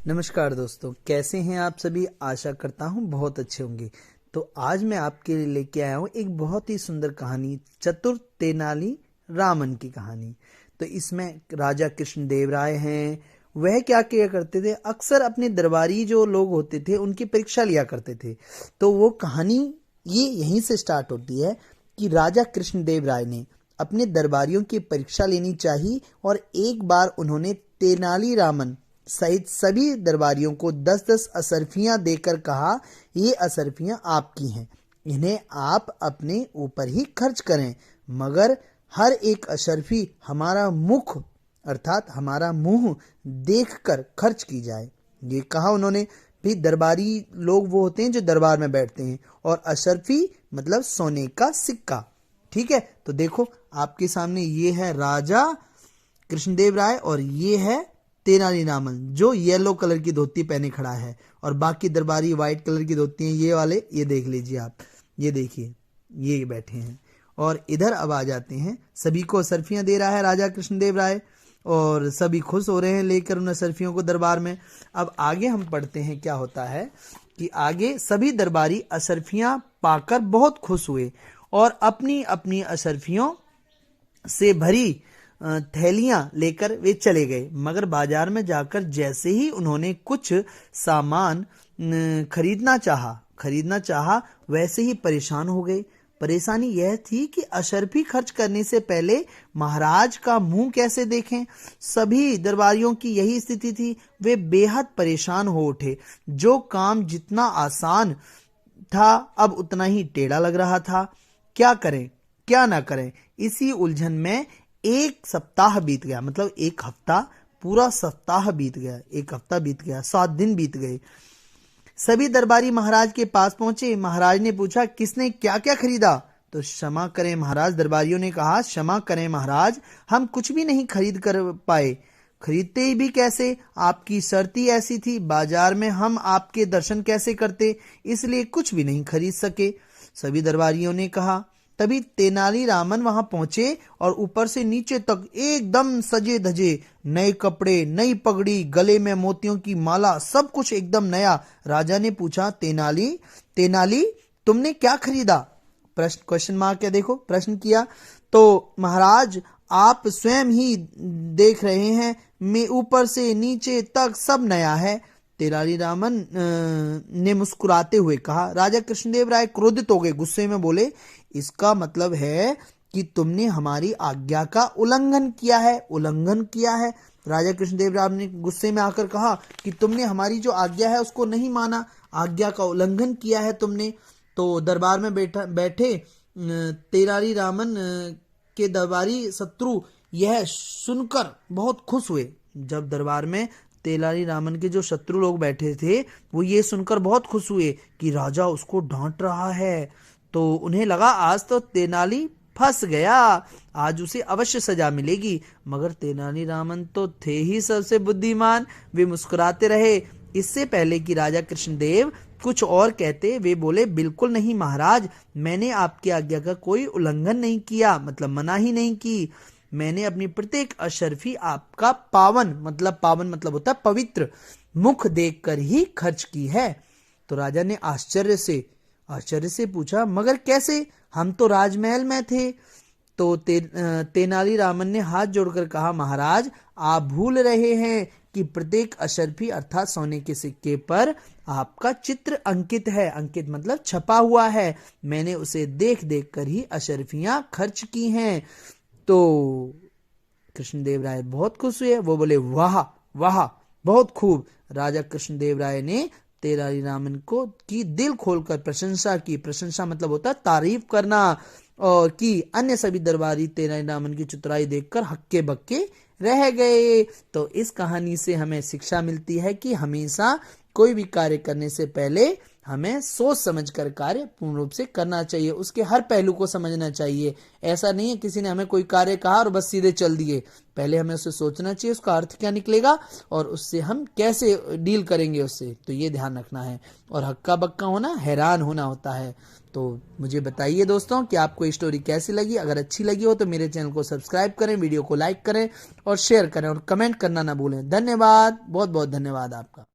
नमस्कार दोस्तों, कैसे हैं आप सभी। आशा करता हूं बहुत अच्छे होंगे। तो आज मैं आपके लिए लेके आया हूं एक बहुत ही सुंदर कहानी, चतुर तेनाली रामन की कहानी। तो इसमें राजा कृष्णदेव राय हैं। वह क्या किया करते थे, अक्सर अपने दरबारी जो लोग होते थे उनकी परीक्षा लिया करते थे। तो वो कहानी ये यहीं से स्टार्ट होती है कि राजा कृष्णदेव राय ने अपने दरबारियों की परीक्षा लेनी चाहिए और एक बार उन्होंने तेनाली रामन सहित सभी दरबारियों को 10-10 असरफियां देकर कहा, ये असरफियां आपकी हैं, इन्हें आप अपने ऊपर ही खर्च करें, मगर हर एक असरफी हमारा मुख अर्थात हमारा मुंह देखकर खर्च की जाए। ये कहा उन्होंने। भी दरबारी लोग वो होते हैं जो दरबार में बैठते हैं, और असरफी मतलब सोने का सिक्का। ठीक है, तो देखो आपके सामने ये है राजा कृष्णदेव राय और ये है तेनाली रामन जो येलो कलर की धोती पहने खड़ा है, और बाकी दरबारी व्हाइट कलर की धोती हैं। ये वाले ये देख लीजिए आप, ये देखिए ये बैठे हैं। और इधर अब आ जाते हैं, सभी को असरफियां दे रहा है राजा कृष्णदेव राय और सभी खुश हो रहे हैं लेकर उन असरफियों को दरबार में। अब आगे हम पढ़ते हैं क्या होता है कि आगे सभी दरबारी असरफियां पाकर बहुत खुश हुए और अपनी अपनी असरफियों से भरी थैलियां लेकर वे चले गए। मगर बाजार में जाकर जैसे ही उन्होंने कुछ सामान खरीदना चाहा वैसे ही परेशान हो गए। परेशानी यह थी कि अशरफी खर्च करने से पहले महाराज का मुंह कैसे देखें। सभी दरबारियों की यही स्थिति थी। वे बेहद परेशान हो उठे। जो काम जितना आसान था अब उतना ही टेढ़ा लग रहा था। क्या करें क्या ना करें, इसी उलझन में एक सप्ताह बीत गया। मतलब एक हफ्ता, पूरा सप्ताह बीत गया, एक हफ्ता बीत गया, 7 दिन बीत गए। सभी दरबारी महाराज के पास पहुंचे। महाराज ने पूछा, किसने क्या क्या खरीदा। तो क्षमा करें महाराज, दरबारियों ने कहा, क्षमा करें महाराज, हम कुछ भी नहीं खरीद कर पाए। खरीदते ही भी कैसे, आपकी शर्त ही ऐसी थी। बाजार में हम आपके दर्शन कैसे करते, इसलिए कुछ भी नहीं खरीद सके, सभी दरबारियों ने कहा। तभी तेनाली रामन वहां पहुंचे और ऊपर से नीचे तक एकदम सजे धजे, नए कपड़े, नई पगड़ी, गले में मोतियों की माला, सब कुछ एकदम नया। राजा ने पूछा, तेनाली तुमने क्या खरीदा। प्रश्न क्वेश्चन मार्क है, देखो प्रश्न किया। तो महाराज आप स्वयं ही देख रहे हैं, मैं ऊपर से नीचे तक सब नया है, तेनाली रामन ने मुस्कुराते हुए कहा। राजा कृष्णदेव राय क्रोधित हो गए, गुस्से में बोले, इसका मतलब है कि तुमने हमारी आज्ञा का उल्लंघन किया है। राजा कृष्णदेव राय ने गुस्से में आकर कहा कि तुमने हमारी जो आज्ञा है उसको नहीं माना, आज्ञा का उल्लंघन किया है तुमने। तो दरबार में बैठे तेनाली रामन के दरबारी शत्रु यह सुनकर बहुत खुश हुए। जब दरबार में तेनाली रामन के जो शत्रु लोग बैठे थे वो ये सुनकर बहुत खुश हुए कि राजा उसको डांट रहा है। तो उन्हें लगा आज तो तेनाली फंस गया, आज उसे अवश्य सजा मिलेगी। मगर तेनाली रामन तो थे ही सबसे बुद्धिमान। वे मुस्कुराते रहे। इससे पहले कि राजा कृष्णदेव कुछ और कहते वे बोले, बिल्कुल नहीं महाराज, मैंने आपकी आज्ञा का कोई उल्लंघन नहीं किया, मतलब मना ही नहीं की। मैंने अपनी प्रत्येक अशरफी आपका पावन मतलब होता है पवित्र मुख देखकर ही खर्च की है। तो राजा ने आश्चर्य से पूछा, मगर कैसे, हम तो राजमहल में थे। तो तेनाली रामन ने हाथ जोड़कर कहा, महाराज आप भूल रहे हैं कि प्रत्येक अशरफी अर्थात सोने के सिक्के पर आपका चित्र अंकित है। अंकित मतलब छपा हुआ है। मैंने उसे देख देख कर ही अशरफियां खर्च की हैं। तो कृष्णदेव राय बहुत खुश हुए। वो बोले, वाह वाह, बहुत खूब। राजा कृष्णदेव राय ने तेनाली रामन को की दिल खोलकर प्रशंसा की। प्रशंसा मतलब होता है तारीफ करना। और कि अन्य सभी दरबारी तेनाली रामन की चतुराई देखकर हक्के बक्के रह गए। तो इस कहानी से हमें शिक्षा मिलती है कि हमेशा कोई भी कार्य करने से पहले हमें सोच समझकर कार्य पूर्ण रूप से करना चाहिए, उसके हर पहलू को समझना चाहिए। ऐसा नहीं है किसी ने हमें कोई कार्य कहा और बस सीधे चल दिए, पहले हमें उसे सोचना चाहिए उसका अर्थ क्या निकलेगा और उससे हम कैसे डील करेंगे उससे, तो ये ध्यान रखना है। और हक्का बक्का होना, हैरान होना होता है। तो मुझे बताइए दोस्तों कि आपको ये स्टोरी कैसी लगी। अगर अच्छी लगी हो तो मेरे चैनल को सब्सक्राइब करें, वीडियो को लाइक करें और शेयर करें और कमेंट करना ना भूलें। धन्यवाद, बहुत बहुत धन्यवाद आपका।